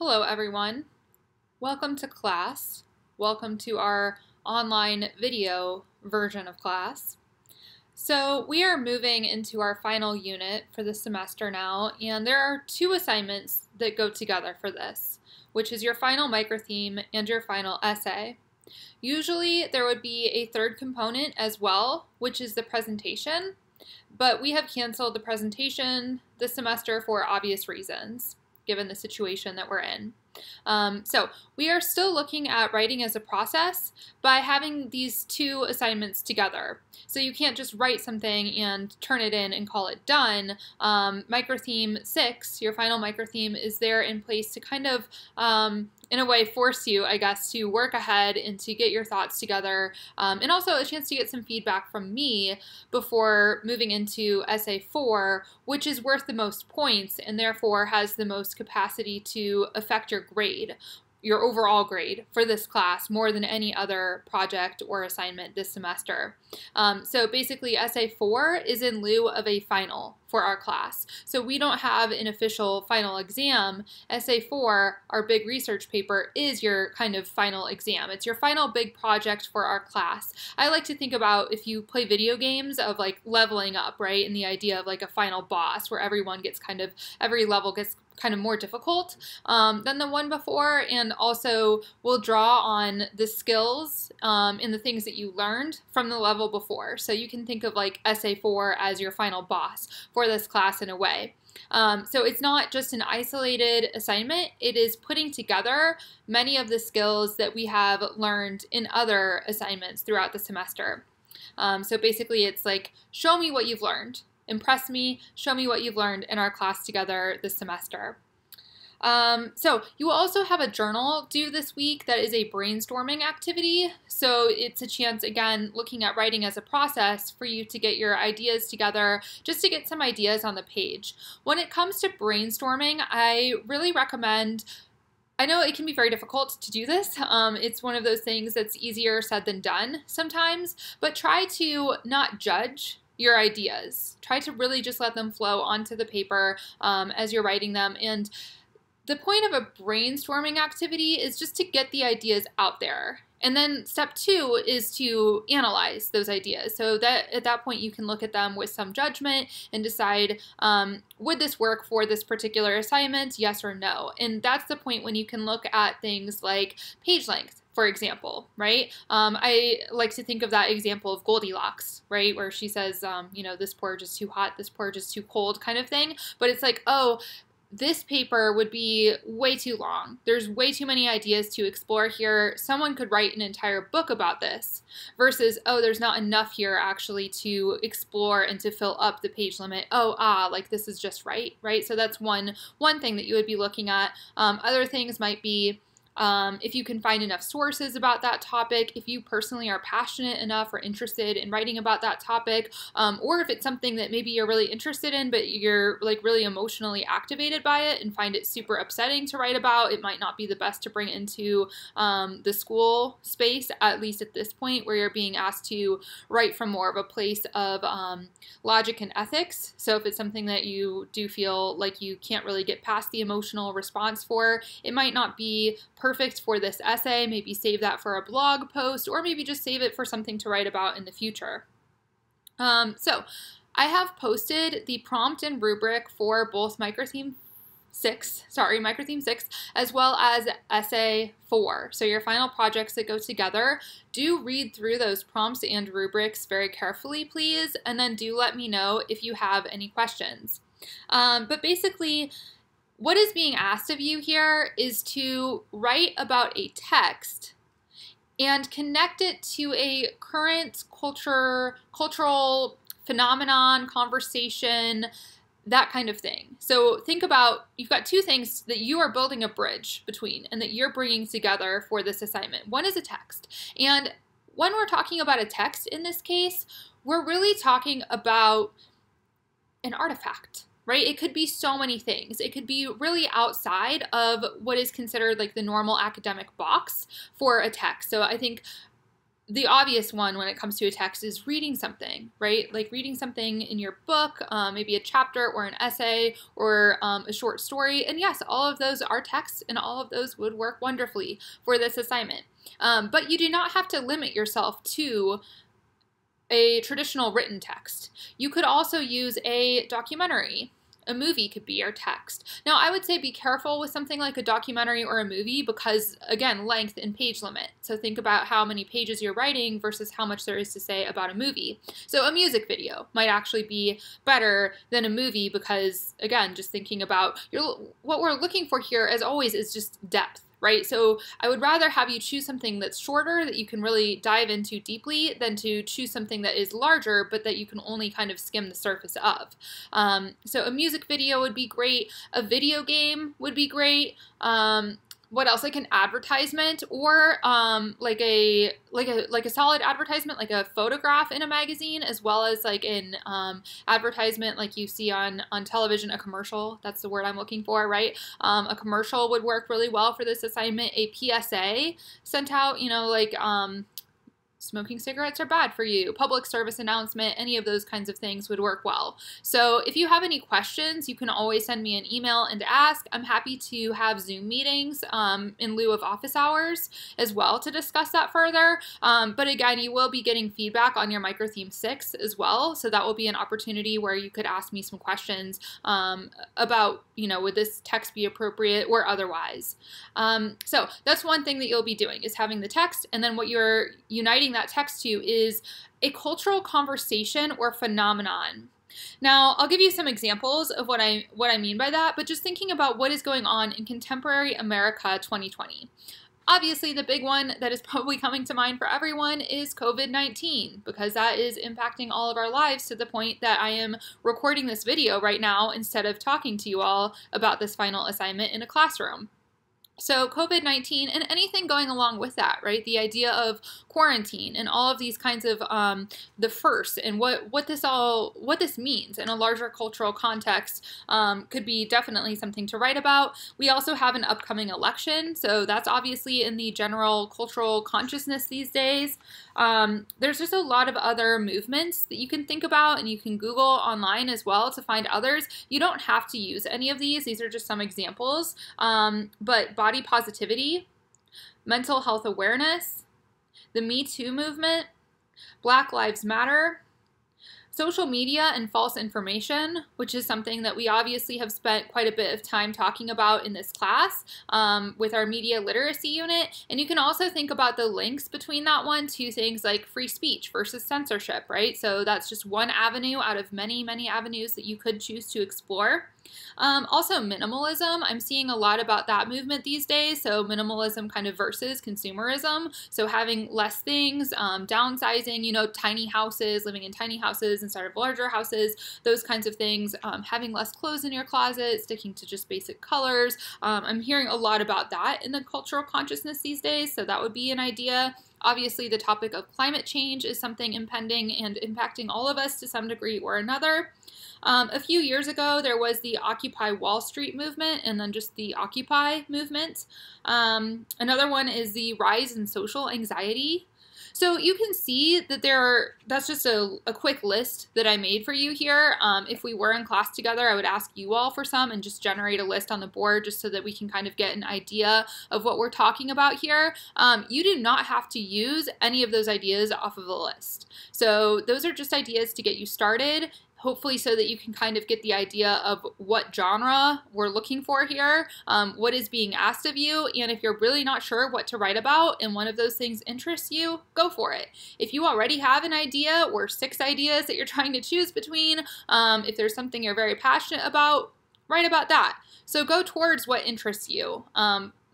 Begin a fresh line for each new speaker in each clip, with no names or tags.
Hello everyone. Welcome to class. Welcome to our online video version of class. So we are moving into our final unit for the semester now, and there are two assignments that go together for this, which is your final microtheme and your final essay. Usually there would be a third component as well, which is the presentation, but we have canceled the presentation this semester for obvious reasons, given the situation that we're in. So we are still looking at writing as a process by having these two assignments together. So you can't just write something and turn it in and call it done. Microtheme 6, your final microtheme, is there in place to kind of, in a way, force you, I guess, to work ahead and to get your thoughts together, and also a chance to get some feedback from me before moving into Essay 4, which is worth the most points and therefore has the most capacity to affect your grade, your overall grade for this class more than any other project or assignment this semester. So basically Essay 4 is in lieu of a final for our class. So we don't have an official final exam. Essay 4, our big research paper, is your kind of final exam. It's your final big project for our class. I like to think about, if you play video games, of like leveling up, right? And the idea of like a final boss where everyone gets kind of, every level gets kind of more difficult than the one before, and also will draw on the skills and the things that you learned from the level before. So you can think of like Essay 4 as your final boss for this class in a way. So it's not just an isolated assignment, it is putting together many of the skills that we have learned in other assignments throughout the semester. So basically it's like, show me what you've learned. Impress me, show me what you've learned in our class together this semester. So you will also have a journal due this week that is a brainstorming activity. So it's a chance, again, looking at writing as a process for you to get your ideas together, just to get some ideas on the page. When it comes to brainstorming, I really recommend, I know it can be very difficult to do this. It's one of those things that's easier said than done sometimes, but try to not judge your ideas. Try to really just let them flow onto the paper as you're writing them. And the point of a brainstorming activity is just to get the ideas out there. And then step 2 is to analyze those ideas. So that at that point you can look at them with some judgment and decide, would this work for this particular assignment, yes or no? And that's the point when you can look at things like page length, for example, right? I like to think of that example of Goldilocks, right? Where she says, you know, this porridge is too hot, this porridge is too cold kind of thing. But it's like, oh, this paper would be way too long. There's way too many ideas to explore here. Someone could write an entire book about this versus, oh, there's not enough here actually to explore and to fill up the page limit. Oh, like this is just right? So that's one thing that you would be looking at. Other things might be, if you can find enough sources about that topic, if you personally are passionate enough or interested in writing about that topic, or if it's something that maybe you're really interested in, but you're like really emotionally activated by it and find it super upsetting to write about, it might not be the best to bring into the school space, at least at this point, where you're being asked to write from more of a place of logic and ethics. So if it's something that you do feel like you can't really get past the emotional response for, it might not be perfect for this essay. Maybe save that for a blog post, or maybe just save it for something to write about in the future. So I have posted the prompt and rubric for both Microtheme 6, as well as Essay 4. So your final projects that go together, do read through those prompts and rubrics very carefully, please, and then do let me know if you have any questions. But basically, what is being asked of you here is to write about a text and connect it to a current cultural phenomenon, conversation, that kind of thing. So think about, you've got two things that you are building a bridge between and that you're bringing together for this assignment. One is a text. And when we're talking about a text in this case, we're really talking about an artifact, right? It could be so many things. It could be really outside of what is considered like the normal academic box for a text. So I think the obvious one when it comes to a text is reading something, right? Like reading something in your book, maybe a chapter or an essay or a short story. And yes, all of those are texts and all of those would work wonderfully for this assignment. But you do not have to limit yourself to a traditional written text. You could also use a documentary. A movie could be your text. Now, I would say be careful with something like a documentary or a movie because, again, length and page limit. So think about how many pages you're writing versus how much there is to say about a movie. So a music video might actually be better than a movie because, again, just thinking about what we're looking for here, as always, is just depth. Right? So I would rather have you choose something that's shorter that you can really dive into deeply than to choose something that is larger but that you can only kind of skim the surface of. So a music video would be great. A video game would be great. What else? Like an advertisement or like a solid advertisement, like a photograph in a magazine, as well as like an advertisement like you see on television, a commercial. That's the word I'm looking for, right? A commercial would work really well for this assignment. A PSA sent out, like smoking cigarettes are bad for you, public service announcement, any of those kinds of things would work well. So if you have any questions, you can always send me an email and ask. I'm happy to have Zoom meetings in lieu of office hours as well to discuss that further. But again, you will be getting feedback on your Microtheme 6 as well. So that will be an opportunity where you could ask me some questions about, would this text be appropriate or otherwise. So that's one thing that you'll be doing is having the text, and then what you're uniting that text to is a cultural conversation or phenomenon. Now, I'll give you some examples of what I mean by that, but just thinking about what is going on in contemporary America 2020. Obviously, the big one that is probably coming to mind for everyone is COVID-19, because that is impacting all of our lives to the point that I am recording this video right now instead of talking to you all about this final assignment in a classroom. So COVID-19 and anything going along with that, right? The idea of quarantine and all of these kinds of the first and what this means in a larger cultural context could be definitely something to write about. We also have an upcoming election, so that's obviously in the general cultural consciousness these days. There's just a lot of other movements that you can think about, and you can Google online as well to find others. You don't have to use any of these. These are just some examples. But body positivity, mental health awareness, the Me Too movement, Black Lives Matter, social media and false information, which is something that we obviously have spent quite a bit of time talking about in this class with our media literacy unit. And you can also think about the links between that one to things like free speech versus censorship, right? So that's just one avenue out of many, many avenues that you could choose to explore. Also minimalism, I'm seeing a lot about that movement these days. So minimalism kind of versus consumerism. So having less things, downsizing, tiny houses, living in tiny houses instead of larger houses, those kinds of things, having less clothes in your closet, sticking to just basic colors. I'm hearing a lot about that in the cultural consciousness these days. So that would be an idea. Obviously, the topic of climate change is something impending and impacting all of us to some degree or another. A few years ago, there was the Occupy Wall Street movement and then just the Occupy movement. Another one is the rise in social anxiety. So you can see that that's just a quick list that I made for you here. If we were in class together, I would ask you all for some and just generate a list on the board just so that we can kind of get an idea of what we're talking about here. You do not have to use any of those ideas off of the list. So those are just ideas to get you started, hopefully so that you can kind of get the idea of what genre we're looking for here, what is being asked of you, and if you're really not sure what to write about and one of those things interests you, go for it. If you already have an idea or 6 ideas that you're trying to choose between, if there's something you're very passionate about, write about that. So go towards what interests you.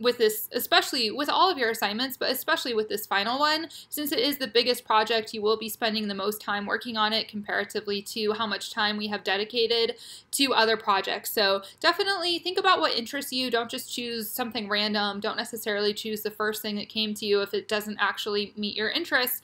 With this, especially with all of your assignments, but especially with this final one, since it is the biggest project, you will be spending the most time working on it comparatively to how much time we have dedicated to other projects. So definitely think about what interests you. Don't just choose something random. Don't necessarily choose the first thing that came to you if it doesn't actually meet your interests,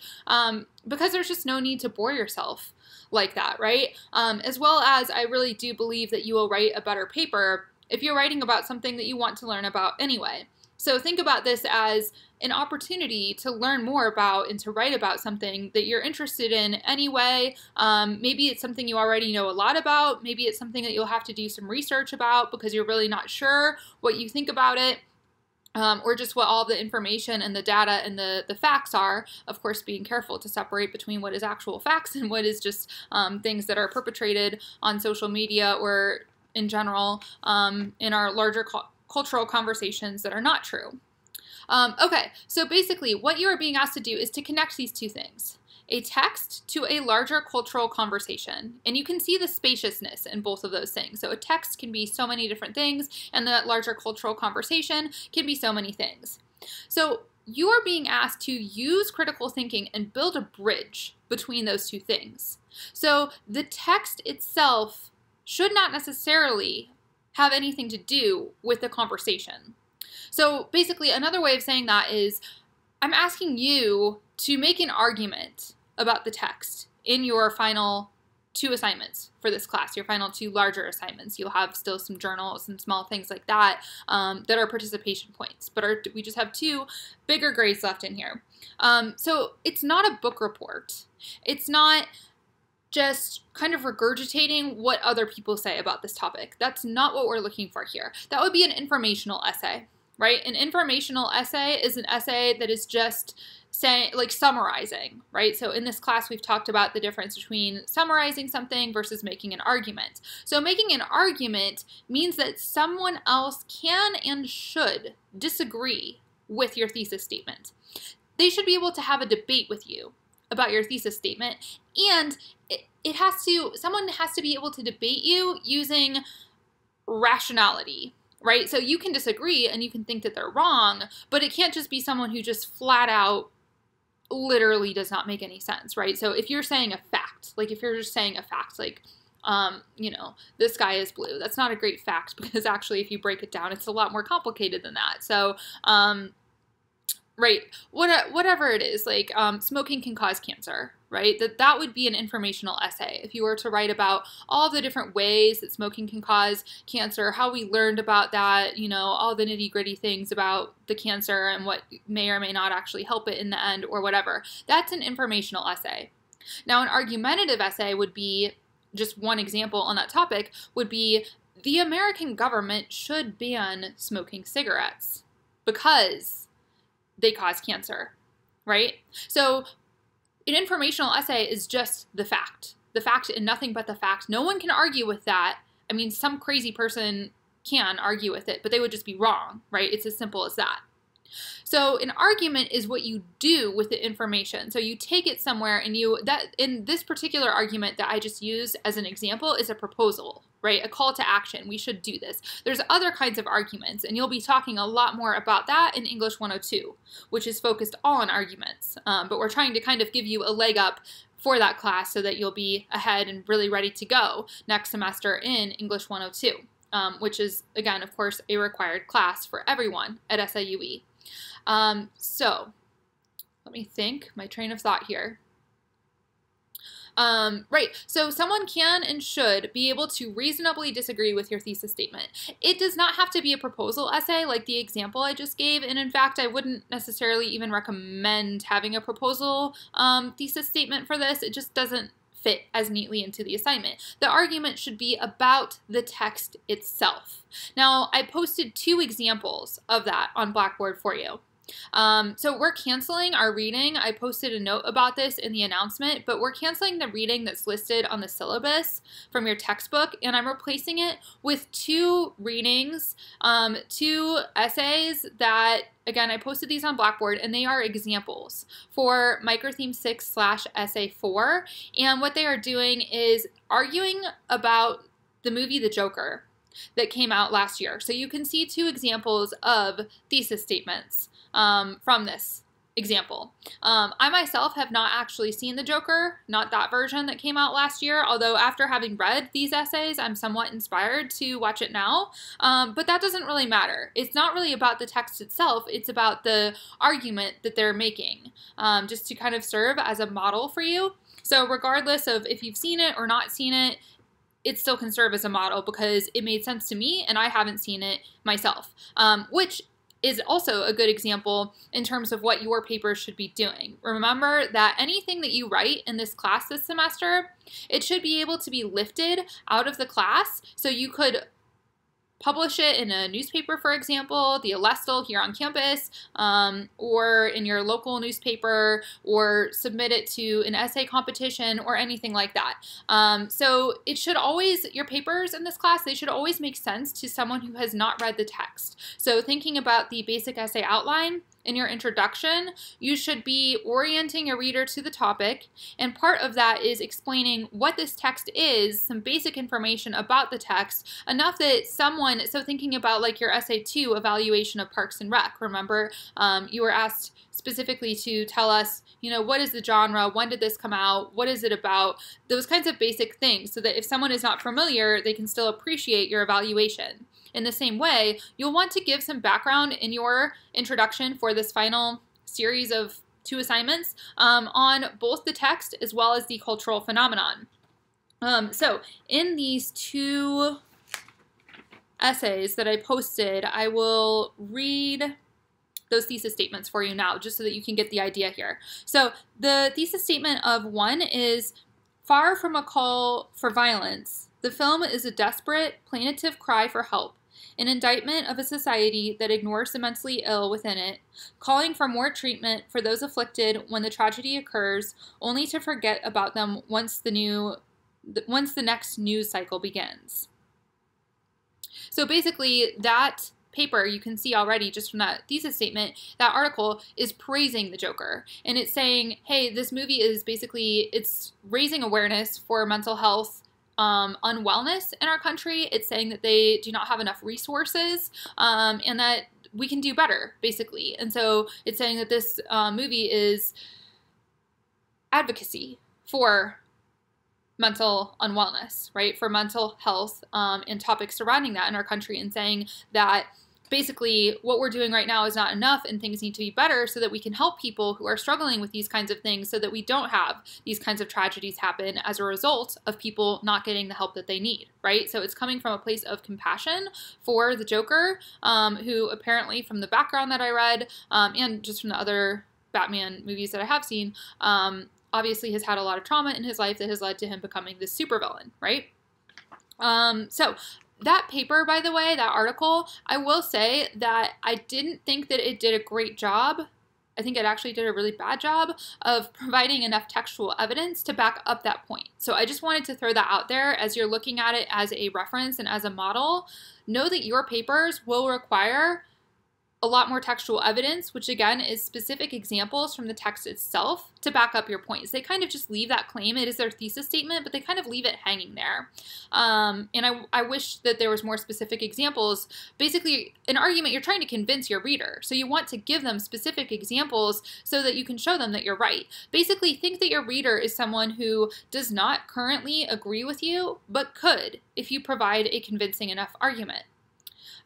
because there's just no need to bore yourself like that, right? As well as I really do believe that you will write a better paper if you're writing about something that you want to learn about anyway. So think about this as an opportunity to learn more about and to write about something that you're interested in anyway. Maybe it's something you already know a lot about. Maybe it's something that you'll have to do some research about because you're really not sure what you think about it. Or just what all the information and the data and the facts are, of course being careful to separate between what is actual facts and what is just things that are perpetrated on social media or in general in our larger cultural conversations that are not true. Okay, so basically what you are being asked to do is to connect these two things. A text to a larger cultural conversation. And you can see the spaciousness in both of those things. So a text can be so many different things, and that larger cultural conversation can be so many things. So you are being asked to use critical thinking and build a bridge between those two things. So the text itself should not necessarily have anything to do with the conversation. So basically, another way of saying that is, I'm asking you to make an argument about the text in your final 2 assignments for this class, your final 2 larger assignments. You'll have still some journals and small things like that that are participation points, but we just have 2 bigger grades left in here. So it's not a book report. It's not just kind of regurgitating what other people say about this topic. That's not what we're looking for here. That would be an informational essay, right? An informational essay is an essay that is just saying, like, summarizing, right? So in this class, we've talked about the difference between summarizing something versus making an argument. So making an argument means that someone else can and should disagree with your thesis statement. They should be able to have a debate with you about your thesis statement, and someone has to be able to debate you using rationality, right? So you can disagree and you can think that they're wrong, but it can't just be someone who just flat out literally does not make any sense, right? So if you're saying a fact, like if you're just saying a fact, like, you know, the sky is blue, that's not a great fact, because actually if you break it down, it's a lot more complicated than that. So, right, whatever it is, like smoking can cause cancer, right? That would be an informational essay. If you were to write about all the different ways that smoking can cause cancer, how we learned about that, you know, all the nitty-gritty things about the cancer and what may or may not actually help it in the end or whatever, that's an informational essay. Now, an argumentative essay would be, just one example on that topic, would be the American government should ban smoking cigarettes because they cause cancer, right? So an informational essay is just the fact and nothing but the fact. No one can argue with that. I mean, some crazy person can argue with it, but they would just be wrong, right? It's as simple as that. So an argument is what you do with the information. So you take it somewhere and in this particular argument that I just used as an example is a proposal, right? A call to action. We should do this. There's other kinds of arguments, and you'll be talking a lot more about that in English 102, which is focused all on arguments. But we're trying to kind of give you a leg up for that class so that you'll be ahead and really ready to go next semester in English 102, which is, again, of course, a required class for everyone at SIUE. So let me think, my train of thought here. Right, so someone can and should be able to reasonably disagree with your thesis statement. It does not have to be a proposal essay like the example I just gave, and in fact, I wouldn't necessarily even recommend having a proposal thesis statement for this. It just doesn't fit as neatly into the assignment. The argument should be about the text itself. Now, I posted 2 examples of that on Blackboard for you. So we're canceling our reading. I posted a note about this in the announcement, but we're canceling the reading that's listed on the syllabus from your textbook, and I'm replacing it with 2 readings, 2 essays that, again, I posted these on Blackboard, and they are examples for Microtheme 6/Essay 4, and what they are doing is arguing about the movie The Joker that came out last year. So you can see 2 examples of thesis statements from this example. I myself have not actually seen The Joker, not that version that came out last year, although after having read these essays, I'm somewhat inspired to watch it now, but that doesn't really matter. It's not really about the text itself, it's about the argument that they're making, just to kind of serve as a model for you. So regardless of if you've seen it or not seen it, it still can serve as a model because it made sense to me and I haven't seen it myself, which is also a good example in terms of what your paper should be doing. Remember that anything that you write in this class this semester, it should be able to be lifted out of the class, so you could publish it in a newspaper, for example, the Alestle here on campus, or in your local newspaper, or submit it to an essay competition or anything like that. So it should always, your papers in this class, they should always make sense to someone who has not read the text. So thinking about the basic essay outline, in your introduction, you should be orienting your reader to the topic, and part of that is explaining what this text is, some basic information about the text, enough that someone, so thinking about like your essay 2 evaluation of Parks and Rec, remember, you were asked specifically to tell us, you know, what is the genre, when did this come out, what is it about, those kinds of basic things, so that if someone is not familiar, they can still appreciate your evaluation. In the same way, you'll want to give some background in your introduction for this final series of 2 assignments on both the text as well as the cultural phenomenon. So in these 2 essays that I posted, I will read those thesis statements for you now, just so that you can get the idea here. So the thesis statement of 1 is, far from a call for violence, the film is a desperate, plaintive cry for help, an indictment of a society that ignores the mentally ill within it, calling for more treatment for those afflicted when the tragedy occurs, only to forget about them once the next news cycle begins. So basically, that paper, you can see already just from that thesis statement, that article is praising the Joker. And it's saying, hey, this movie is basically, it's raising awareness for mental health unwellness in our country. It's saying that they do not have enough resources, and that we can do better, basically. And so it's saying that this movie is advocacy for mental unwellness, right? For mental health and topics surrounding that in our country, and saying that basically what we're doing right now is not enough and things need to be better so that we can help people who are struggling with these kinds of things, so that we don't have these kinds of tragedies happen as a result of people not getting the help that they need, right? So it's coming from a place of compassion for the Joker, who apparently, from the background that I read, and just from the other Batman movies that I have seen, obviously has had a lot of trauma in his life that has led to him becoming this supervillain, right? So that paper, by the way, that article, I will say that I didn't think that it did a great job. I think it actually did a really bad job of providing enough textual evidence to back up that point. So I just wanted to throw that out there as you're looking at it as a reference and as a model. Know that your papers will require a lot more textual evidence, which again is specific examples from the text itself to back up your points. They kind of just leave that claim. It is their thesis statement, but they kind of leave it hanging there. And I wish that there was more specific examples. Basically, an argument, you're trying to convince your reader. So you want to give them specific examples so that you can show them that you're right. Basically, think that your reader is someone who does not currently agree with you, but could if you provide a convincing enough argument.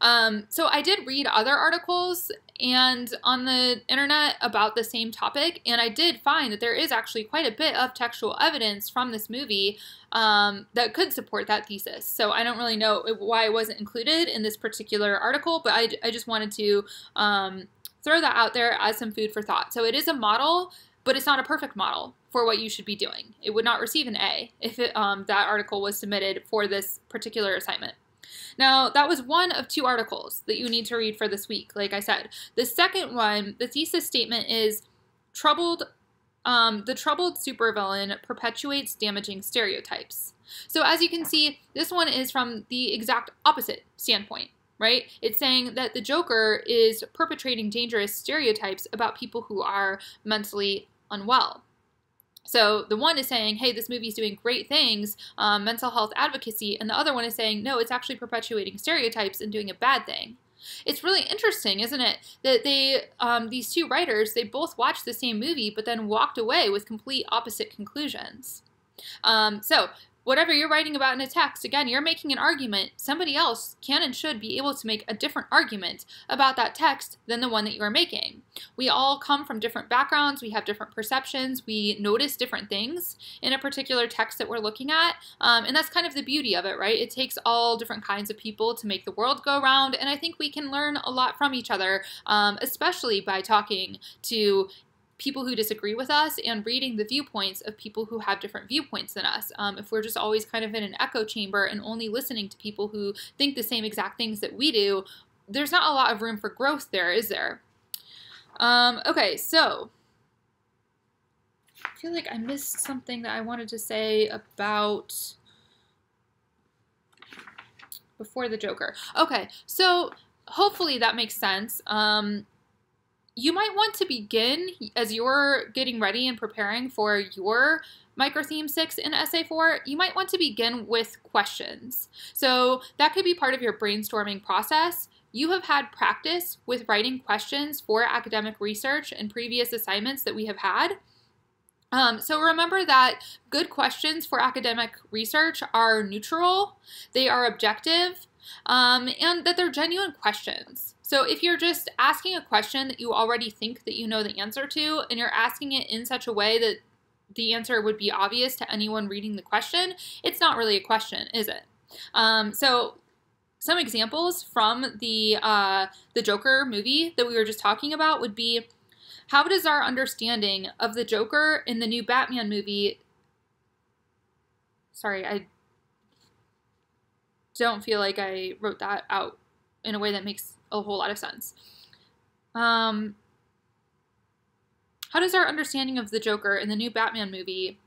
So I did read other articles and on the internet about the same topic, and I did find that there is actually quite a bit of textual evidence from this movie that could support that thesis. So I don't really know why it wasn't included in this particular article, but I just wanted to throw that out there as some food for thought. So it is a model, but it's not a perfect model for what you should be doing. It would not receive an A if that article was submitted for this particular assignment. Now, that was one of 2 articles that you need to read for this week, like I said. The second one, the thesis statement is, the troubled supervillain perpetuates damaging stereotypes. So as you can see, this one is from the exact opposite standpoint, right? It's saying that the Joker is perpetrating dangerous stereotypes about people who are mentally unwell. So the one is saying, hey, this movie is doing great things, mental health advocacy, and the other one is saying, no, it's actually perpetuating stereotypes and doing a bad thing. It's really interesting, isn't it, that these 2 writers, they both watched the same movie, but then walked away with complete opposite conclusions. So whatever you're writing about in a text, again, you're making an argument. Somebody else can and should be able to make a different argument about that text than the one that you are making. We all come from different backgrounds. We have different perceptions. We notice different things in a particular text that we're looking at. And that's kind of the beauty of it, right? It takes all different kinds of people to make the world go round. And I think we can learn a lot from each other, especially by talking to people who disagree with us and reading the viewpoints of people who have different viewpoints than us. If we're just always kind of in an echo chamber and only listening to people who think the same exact things that we do, there's not a lot of room for growth there, is there? Okay, so I feel like I missed something that I wanted to say about before the Joker. Okay, so hopefully that makes sense. You might want to begin, as you're getting ready and preparing for your Microtheme 6 in Essay 4, you might want to begin with questions. So that could be part of your brainstorming process. You have had practice with writing questions for academic research and previous assignments that we have had. So remember that good questions for academic research are neutral, they are objective, and that they're genuine questions. So if you're just asking a question that you already think that you know the answer to, and you're asking it in such a way that the answer would be obvious to anyone reading the question, it's not really a question, is it? So some examples from the Joker movie that we were just talking about would be, how does our understanding of the Joker in the new Batman movie, sorry, I don't feel like I wrote that out in a way that makes a whole lot of sense. How does our understanding of the Joker in the new Batman movie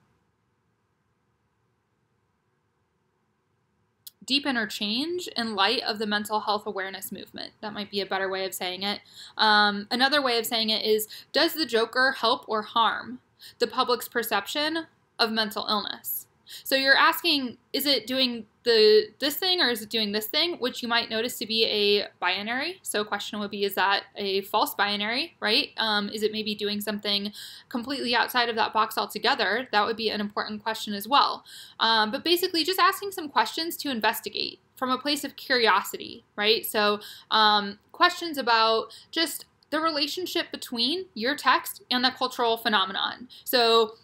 deepen or change in light of the mental health awareness movement? That might be a better way of saying it. Another way of saying it is, does the Joker help or harm the public's perception of mental illness? So you're asking, is it doing this thing or is it doing this thing, which you might notice to be a binary. So a question would be, is that a false binary, right? Is it maybe doing something completely outside of that box altogether? That would be an important question as well. But basically just asking some questions to investigate from a place of curiosity, right? So questions about just the relationship between your text and the cultural phenomenon. So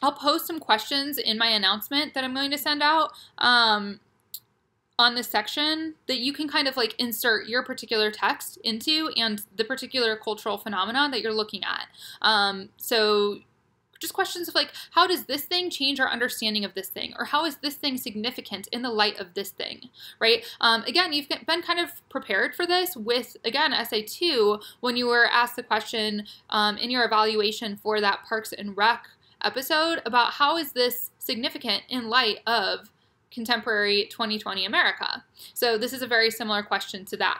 I'll post some questions in my announcement that I'm going to send out on this section that you can kind of like insert your particular text into and the particular cultural phenomenon that you're looking at. So just questions of like, how does this thing change our understanding of this thing? Or how is this thing significant in the light of this thing, right? Again, you've been kind of prepared for this with, again, Essay 2, when you were asked the question in your evaluation for that Parks and Rec episode about how is this significant in light of contemporary 2020 America. So this is a very similar question to that.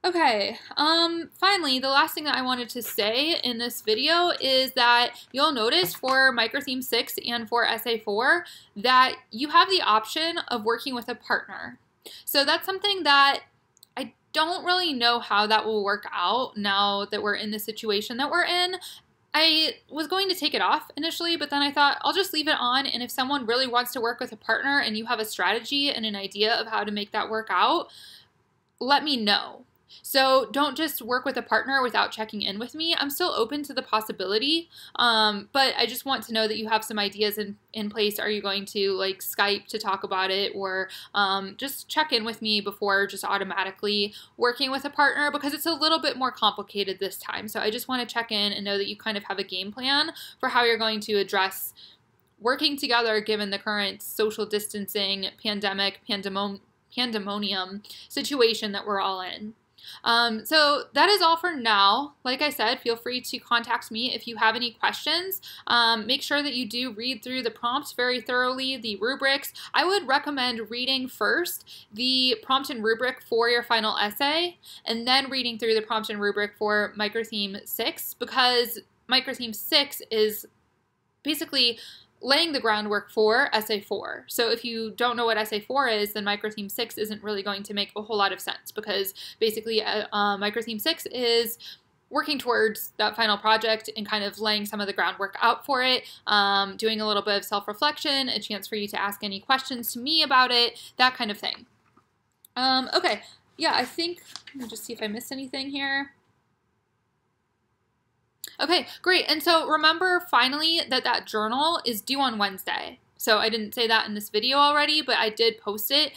Okay, finally, the last thing that I wanted to say in this video is that you'll notice for Microtheme 6 and for Essay 4 that you have the option of working with a partner. So that's something that I don't really know how that will work out now that we're in the situation that we're in. I was going to take it off initially, but then I thought I'll just leave it on, and if someone really wants to work with a partner and you have a strategy and an idea of how to make that work out, let me know. So don't just work with a partner without checking in with me. I'm still open to the possibility, but I just want to know that you have some ideas in place. Are you going to like Skype to talk about it, or just check in with me before just automatically working with a partner, because it's a little bit more complicated this time. So I just want to check in and know that you kind of have a game plan for how you're going to address working together given the current social distancing, pandemic, pandemonium situation that we're all in. So that is all for now. Like I said, feel free to contact me if you have any questions. Make sure that you do read through the prompts very thoroughly, the rubrics. I would recommend reading first the prompt and rubric for your final essay, and then reading through the prompt and rubric for Microtheme 6, because Microtheme 6 is basically laying the groundwork for Essay 4. So if you don't know what Essay 4 is, then Microtheme 6 isn't really going to make a whole lot of sense, because basically Microtheme 6 is working towards that final project and kind of laying some of the groundwork out for it, doing a little bit of self-reflection, a chance for you to ask any questions to me about it, that kind of thing. Okay, yeah, I think, let me just see if I missed anything here. Okay, great. And so remember finally that journal is due on Wednesday. So I didn't say that in this video already, but I did post it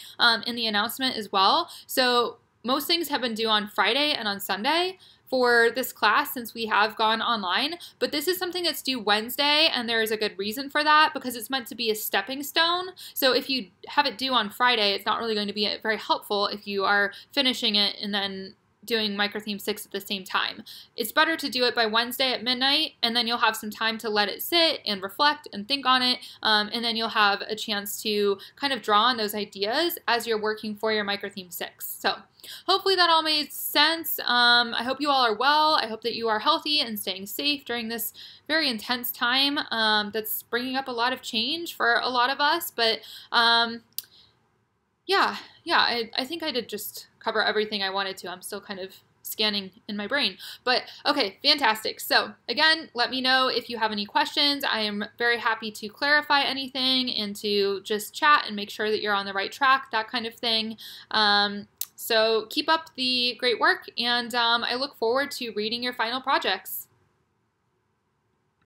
in the announcement as well. So most things have been due on Friday and on Sunday for this class since we have gone online, but this is something that's due Wednesday, and there is a good reason for that because it's meant to be a stepping stone. So if you have it due on Friday, it's not really going to be very helpful if you are finishing it and then doing Microtheme 6 at the same time. It's better to do it by Wednesday at midnight, and then you'll have some time to let it sit and reflect and think on it, and then you'll have a chance to kind of draw on those ideas as you're working for your Microtheme 6. So hopefully that all made sense. I hope you all are well. I hope that you are healthy and staying safe during this very intense time that's bringing up a lot of change for a lot of us, but yeah, I think I did just cover everything I wanted to. I'm still kind of scanning in my brain, but okay, fantastic. So again, let me know if you have any questions. I am very happy to clarify anything and to just chat and make sure that you're on the right track, that kind of thing. So keep up the great work, and I look forward to reading your final projects.